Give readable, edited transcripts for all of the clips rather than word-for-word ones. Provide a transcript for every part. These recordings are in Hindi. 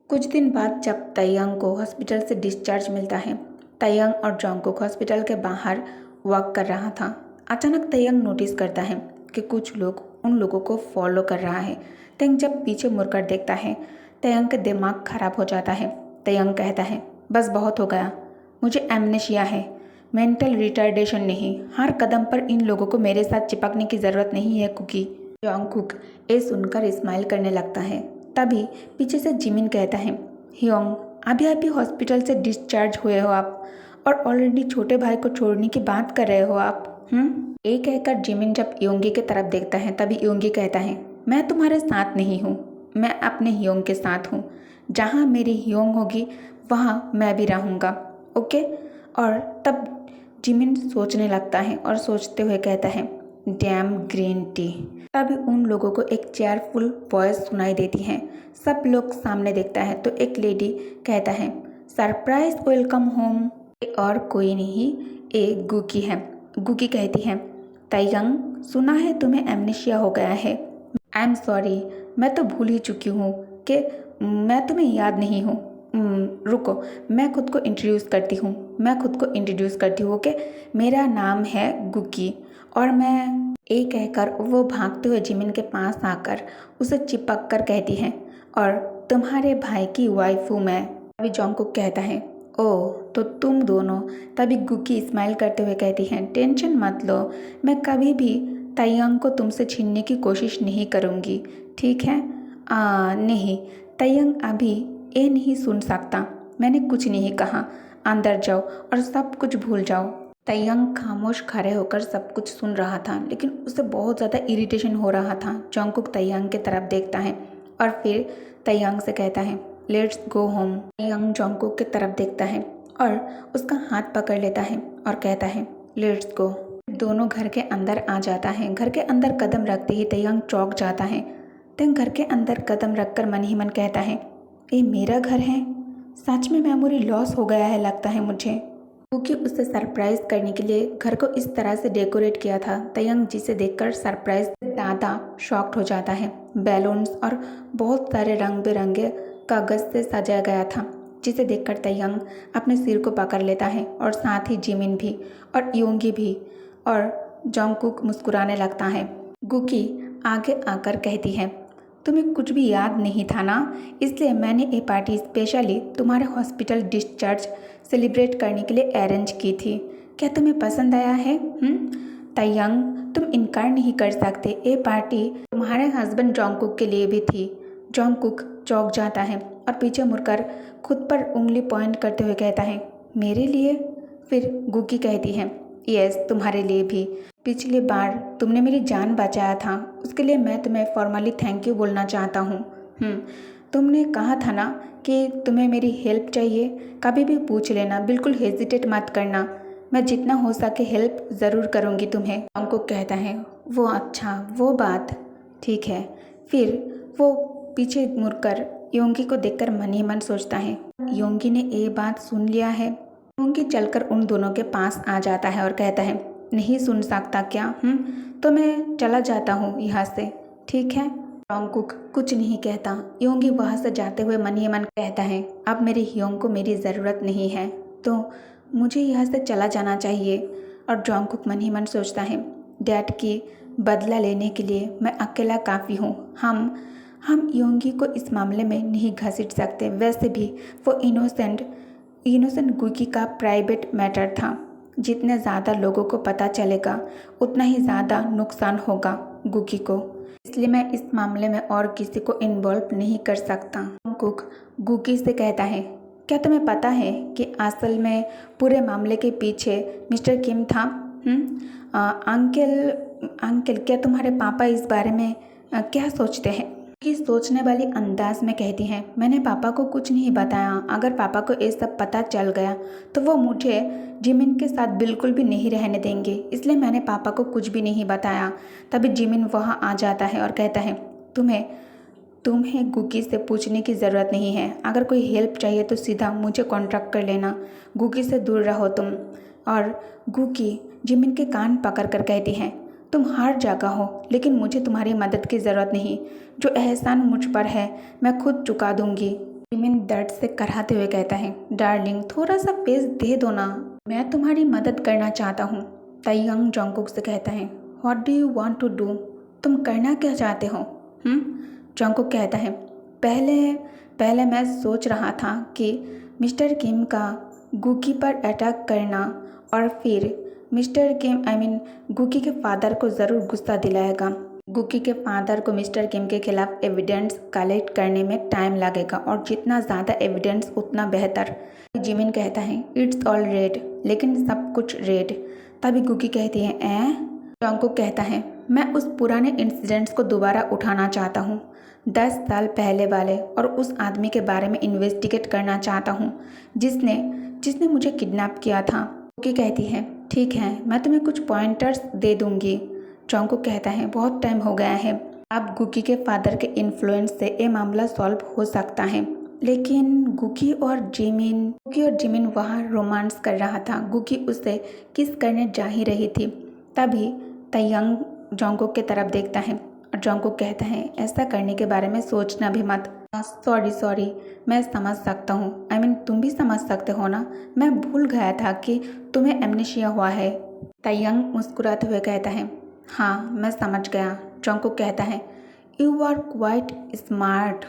कुछ दिन बाद जब तयंग को हॉस्पिटल से डिस्चार्ज मिलता है, तयंग और जॉन्गकुक हॉस्पिटल के बाहर वॉक कर रहा था। अचानक तयंग नोटिस करता है कि कुछ लोग उन लोगों को फॉलो कर रहा है। तयंग जब पीछे मुड़कर देखता है, तयंग का दिमाग खराब हो जाता है। तयंग कहता है, बस बहुत हो गया, मुझे एमनेशिया है, मेंटल रिटार्डेशन नहीं। हर कदम पर इन लोगों को मेरे साथ चिपकने की ज़रूरत नहीं है कुकी। जॉन्गकुक ये सुनकर स्माइल करने लगता है। तभी पीछे से जिमिन कहता है, ह्योंग, अभी अभी हॉस्पिटल से डिस्चार्ज हुए हो आप, और ऑलरेडी छोटे भाई को छोड़ने की बात कर रहे हो आप। ये कहकर जिमिन जब योंगी की तरफ देखता है, तभी योंगी कहता है, मैं तुम्हारे साथ नहीं हूँ, मैं अपने ह्योंग के साथ हूँ। जहाँ मेरी ह्योंग होगी वहाँ मैं भी रहूँगा, ओके। और तब जिमिन सोचने लगता है और सोचते हुए कहता है, डैम ग्रीन टी। तभी उन लोगों को एक चेयरफुल वॉइस सुनाई देती है। सब लोग सामने देखता है तो एक लेडी कहता है, सरप्राइज वेलकम होम। और कोई नहीं, एक गुकी है। गुकी कहती है, तयंग, सुना है तुम्हें एमनेशिया हो गया है। आई एम सॉरी, मैं तो भूल ही चुकी हूँ कि मैं तुम्हें याद नहीं हूँ। रुको, मैं खुद को इंट्रोड्यूस करती हूँ, ओके। मेरा नाम है गुकी, और मैं ये कहकर वो भागते हुए जिमिन के पास आकर उसे चिपक कर कहती है, और तुम्हारे भाई की वाइफ हूँ मैं। अभी जॉन्गकुक कहता है, ओह तो तुम दोनों। तभी गुकी स्माइल करते हुए कहती है, टेंशन मत लो, मैं कभी भी तयंग को तुमसे छीनने की कोशिश नहीं करूँगी, ठीक है। नहीं, तयंग अभी ये नहीं सुन सकता, मैंने कुछ नहीं कहा। अंदर जाओ और सब कुछ भूल जाओ। तयंग खामोश खड़े होकर सब कुछ सुन रहा था, लेकिन उसे बहुत ज़्यादा इरिटेशन हो रहा था। जॉन्गकुक तयंग की तरफ देखता है और फिर तयंग से कहता है, लेट्स गो होम। तयंग जॉन्गकुक की तरफ देखता है और उसका हाथ पकड़ लेता है और कहता है, लेट्स गो। दोनों घर के अंदर आ जाता है। घर के अंदर कदम रखते ही तयंग चौंक जाता है। तयंग घर के अंदर कदम रखकर मन ही मन कहता है, ये मेरा घर है, सच में मेमोरी लॉस हो गया है लगता है मुझे। क्योंकि उसे सरप्राइज करने के लिए घर को इस तरह से डेकोरेट किया था। तयंग जिसे देखकर सरप्राइज ज़्यादा शॉक्ड हो जाता है। बैलून्स और बहुत सारे रंग बिरंगे कागज़ से सजाया गया था, जिसे देखकर तयंग अपने सिर को पकड़ लेता है, और साथ ही जिमिन भी और योंगी भी, और जॉन्गकुक मुस्कुराने लगता है। गुकी आगे आकर कहती है, तुम्हें कुछ भी याद नहीं था ना, इसलिए मैंने ये पार्टी स्पेशली तुम्हारे हॉस्पिटल डिस्चार्ज सेलिब्रेट करने के लिए अरेंज की थी। क्या तुम्हें पसंद आया है? तयंग, तुम इनकार नहीं कर सकते, ये पार्टी तुम्हारे हस्बैंड जॉन्गकुक के लिए भी थी। जॉन्गकुक चौंक जाता है और पीछे मुड़कर खुद पर उंगली पॉइंट करते हुए कहता है, मेरे लिए? फिर गुकी कहती है, यस, तुम्हारे लिए भी। पिछली बार तुमने मेरी जान बचाया था, उसके लिए मैं तुम्हें फॉर्मली थैंक यू बोलना चाहता हूँ। तुमने कहा था ना कि तुम्हें मेरी हेल्प चाहिए, कभी भी पूछ लेना, बिल्कुल हेजिटेट मत करना, मैं जितना हो सके हेल्प ज़रूर करूँगी तुम्हें। जॉन्गकुक कहता है, वो अच्छा, वो बात ठीक है। फिर वो पीछे मुड़कर योंगी को देखकर मन ही मन सोचता है, योंगी ने ये बात सुन लिया है। योंगी चलकर उन दोनों के पास आ जाता है और कहता है, नहीं सुन सकता क्या? तो मैं चला जाता हूँ यहाँ से, ठीक है। जॉन्गकुक कुछ नहीं कहता। योंगी वहाँ से जाते हुए मन ही मन कहता है, अब मेरी ह्योंग को मेरी ज़रूरत नहीं है, तो मुझे यहाँ से चला जाना चाहिए। और जॉन्गकुक मन ही मन सोचता है, डैड की बदला लेने के लिए मैं अकेला काफ़ी हूँ। हम योंगी को इस मामले में नहीं घसीट सकते। वैसे भी वो इनोसेंट गुकी का प्राइवेट मैटर था। जितने ज़्यादा लोगों को पता चलेगा उतना ही ज़्यादा नुकसान होगा गुकी को, इसलिए मैं इस मामले में और किसी को इन्वॉल्व नहीं कर सकता। जॉन्गकुक गुकी से कहता है, क्या तुम्हें पता है कि असल में पूरे मामले के पीछे मिस्टर किम था? अंकल, क्या तुम्हारे पापा इस बारे में क्या सोचते हैं? कि सोचने वाली अंदाज में कहती हैं, मैंने पापा को कुछ नहीं बताया। अगर पापा को ये सब पता चल गया तो वो मुझे जिमिन के साथ बिल्कुल भी नहीं रहने देंगे, इसलिए मैंने पापा को कुछ भी नहीं बताया। तभी जिमिन वहाँ आ जाता है और कहता है, तुम्हें गुकी से पूछने की ज़रूरत नहीं है। अगर कोई हेल्प चाहिए तो सीधा मुझे कॉन्टैक्ट कर लेना, गुकी से दूर रहो तुम। और गुकी जिमिन के कान पकड़ कर कहती है, तुम हर जगह हो, लेकिन मुझे तुम्हारी मदद की ज़रूरत नहीं। जो एहसान मुझ पर है मैं खुद चुका दूंगी। जिमिन दर्द से कराहते हुए कहता है, डार्लिंग थोड़ा सा पेस दे दो ना, मैं तुम्हारी मदद करना चाहता हूँ। ताइयंग जोंगकुक से कहता है, what do you want to do, तुम करना क्या चाहते हो? जोंगकुक कहता है, पहले पहले मैं सोच रहा था कि मिस्टर किम का गुकी पर अटैक करना और फिर मिस्टर किम गुकी के फादर को ज़रूर गुस्सा दिलाएगा। गुकी के फादर को मिस्टर किम के खिलाफ एविडेंस कलेक्ट करने में टाइम लगेगा और जितना ज़्यादा एविडेंस उतना बेहतर। जिमिन कहता है, इट्स ऑल रेड, लेकिन सब कुछ रेड। तभी गुकी कहती है, जोंगकुक कहता है, मैं उस पुराने इंसिडेंट्स को दोबारा उठाना चाहता हूँ, 10 साल पहले वाले, और उस आदमी के बारे में इन्वेस्टिगेट करना चाहता हूँ जिसने जिसने मुझे किडनैप किया था। गुकी कहती है, ठीक है, मैं तुम्हें कुछ पॉइंटर्स दे दूंगी। जोंगकुक कहता है, बहुत टाइम हो गया है, अब गुकी के फादर के इन्फ्लुएंस से ये मामला सॉल्व हो सकता है। लेकिन गुकी और जिमिन वहाँ रोमांस कर रहा था। गुकी उससे किस करने जा ही रही थी। तभी ताइयंग जोंगकुक की तरफ देखता है और जोंगकुक कहता है, ऐसा करने के बारे में सोचना भी मत। सॉरी, मैं समझ सकता हूँ, तुम भी समझ सकते हो ना, मैं भूल गया था कि तुम्हें एमनेशिया हुआ है। ताइयंग मुस्कुराते हुए कहता है, हाँ मैं समझ गया। जोंगकुक कहता है, you are quite smart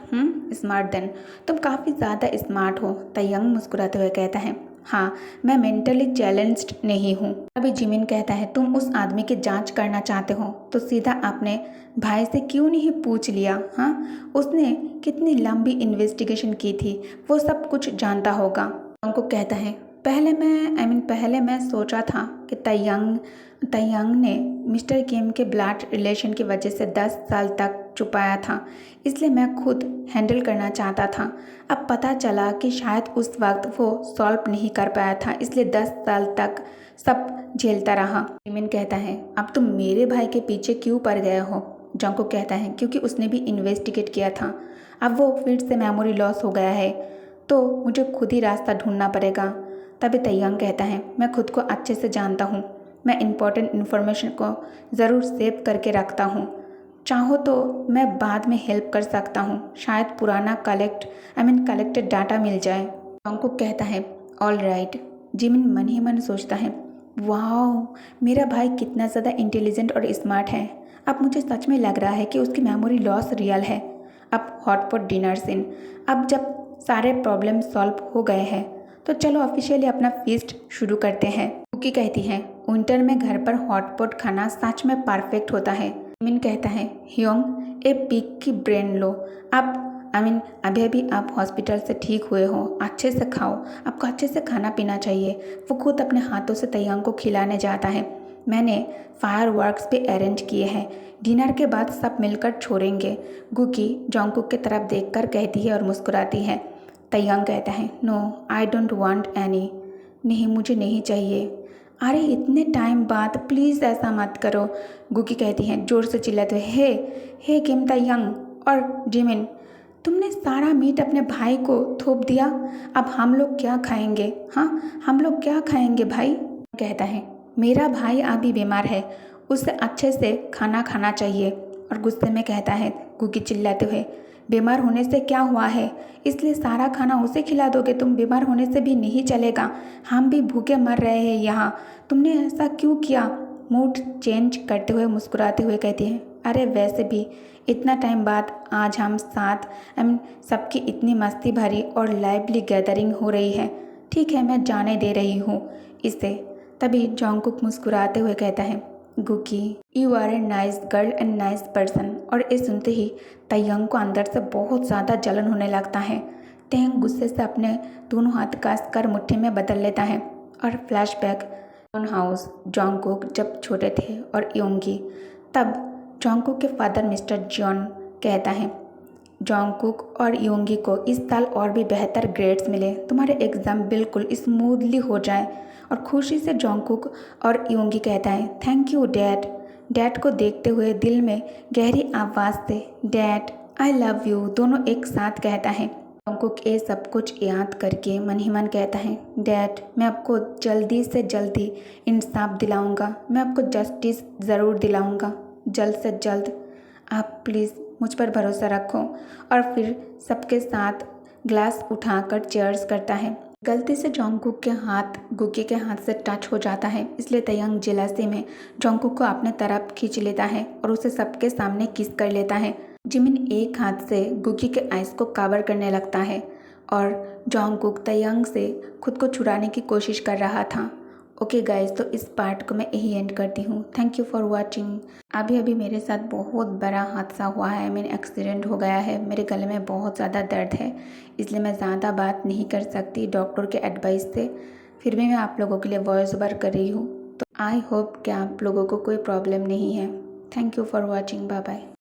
smart then, तुम काफ़ी ज़्यादा स्मार्ट हो। ताइयंग मुस्कुराते हुए कहता है, हाँ मैं मेंटली चैलेंज्ड नहीं हूँ। अभी जिमिन कहता है, तुम उस आदमी की जांच करना चाहते हो तो सीधा अपने भाई से क्यों नहीं पूछ लिया? हाँ, उसने कितनी लंबी इन्वेस्टिगेशन की थी, वो सब कुछ जानता होगा। उनको कहता है, पहले मैं सोचा था कि ताइयंग ने मिस्टर किम के ब्लड रिलेशन की वजह से 10 साल तक छुपाया था, इसलिए मैं खुद हैंडल करना चाहता था। अब पता चला कि शायद उस वक्त वो सॉल्व नहीं कर पाया था, इसलिए 10 साल तक सब झेलता रहा। जिमिन कहता है, अब तुम मेरे भाई के पीछे क्यों पड़ गए हो? जोंगकुक कहता है, क्योंकि उसने भी इन्वेस्टिगेट किया था, अब वो फिर से मेमोरी लॉस हो गया है तो मुझे खुद ही रास्ता ढूंढना पड़ेगा। तभी ताइयंग कहता है, मैं खुद को अच्छे से जानता हूँ, मैं इम्पोर्टेंट इन्फॉर्मेशन को ज़रूर सेव करके रखता हूँ, चाहो तो मैं बाद में हेल्प कर सकता हूँ, शायद पुराना कलेक्टेड डाटा मिल जाए। जोंगकुक कहता है, ऑल राइट। जिमिन मन ही मन सोचता है, वाह मेरा भाई कितना ज़्यादा इंटेलिजेंट और स्मार्ट है, अब मुझे सच में लग रहा है कि उसकी मेमोरी लॉस रियल है। अब हॉटपॉट डिनर सीन, अब जब सारे प्रॉब्लम सॉल्व हो गए हैं तो चलो ऑफिशियली अपना फीस्ट शुरू करते हैं। कुकी कहती है, विंटर में घर पर हॉटपॉट खाना सच में परफेक्ट होता है। मिन कहता है, ह्योंग एक पीक की ब्रेन लो, आप अभी आप हॉस्पिटल से ठीक हुए हो, अच्छे से खाओ, आपको अच्छे से खाना पीना चाहिए। वो खुद अपने हाथों से ताइयंग को खिलाने जाता है। मैंने फायर वर्क्स भी अरेंज किए हैं, डिनर के बाद सब मिलकर छोड़ेंगे। गुकी जोंगकुक की तरफ देखकर कहती है और मुस्कुराती है। ताइयंग कहता है, no I don't want any, नहीं मुझे नहीं चाहिए। अरे इतने टाइम बाद प्लीज़ ऐसा मत करो, गुकी कहती है जोर से चिल्लाते हुए। हे किम ताइयंग और जिमिन, तुमने सारा मीट अपने भाई को थोप दिया, अब हम लोग क्या खाएंगे? हाँ हम लोग क्या खाएंगे भाई? कहता है, मेरा भाई अभी बीमार है, उसे अच्छे से खाना खाना चाहिए। और गुस्से में कहता है गुकी चिल्लाते हुए, बीमार होने से क्या हुआ है, इसलिए सारा खाना उसे खिला दोगे? तुम बीमार होने से भी नहीं चलेगा, हम भी भूखे मर रहे हैं यहाँ, तुमने ऐसा क्यों किया? मूड चेंज करते हुए मुस्कुराते हुए कहती है, अरे वैसे भी इतना टाइम बाद आज हम साथ सबकी इतनी मस्ती भरी और लाइवली गैदरिंग हो रही है, ठीक है मैं जाने दे रही हूँ इसे। तभी जोंगकुक मुस्कुराते हुए कहता है, गुकी you are a nice girl and nice person. और ये सुनते ही ताइयंग को अंदर से बहुत ज़्यादा जलन होने लगता है। ताइयंग गुस्से से अपने दोनों हाथ कस कर मुट्ठी में बदल लेता है। और फ्लैशबैक हाउस, जोंगकुक जब छोटे थे और योंगी, तब जोंगकुक के फादर मिस्टर जॉन कहता है, जोंगकुक और योंगी को इस साल और भी बेहतर ग्रेड्स मिले, तुम्हारे एग्ज़ाम बिल्कुल स्मूथली हो जाए। और खुशी से जोंगकुक और योंगी कहता है, थैंक यू डैड। डैड को देखते हुए दिल में गहरी आवाज़ से डैड आई लव यू दोनों एक साथ कहता है। जोंगकुक ये सब कुछ याद करके मन ही मन कहता है, डैड मैं आपको जल्दी से जल्दी इंसाफ दिलाऊंगा, मैं आपको जस्टिस ज़रूर दिलाऊंगा जल्द से जल्द, आप प्लीज़ मुझ पर भरोसा रखो। और फिर सबके साथ ग्लास उठाकर चेयर्स करता है। गलती से जॉन्गकुक के हाथ गुकी के हाथ से टच हो जाता है, इसलिए तयंग जेलसी में जॉन्गकुक को अपने तरफ खींच लेता है और उसे सबके सामने किस कर लेता है। जिमिन एक हाथ से गुकी के आइस को कवर करने लगता है और जॉन्गकुक तयंग से खुद को छुड़ाने की कोशिश कर रहा था। ओके गाइस, तो इस पार्ट को मैं यही एंड करती हूँ। Thank you for watching. अभी मेरे साथ बहुत बड़ा हादसा हुआ है, मेरा एक्सीडेंट हो गया है, मेरे गले में बहुत ज़्यादा दर्द है, इसलिए मैं ज़्यादा बात नहीं कर सकती डॉक्टर के एडवाइस से। फिर भी मैं आप लोगों के लिए वॉइस ओवर कर रही हूँ, तो आई होप कि आप लोगों को कोई प्रॉब्लम नहीं है। Thank you for watching. Bye bye.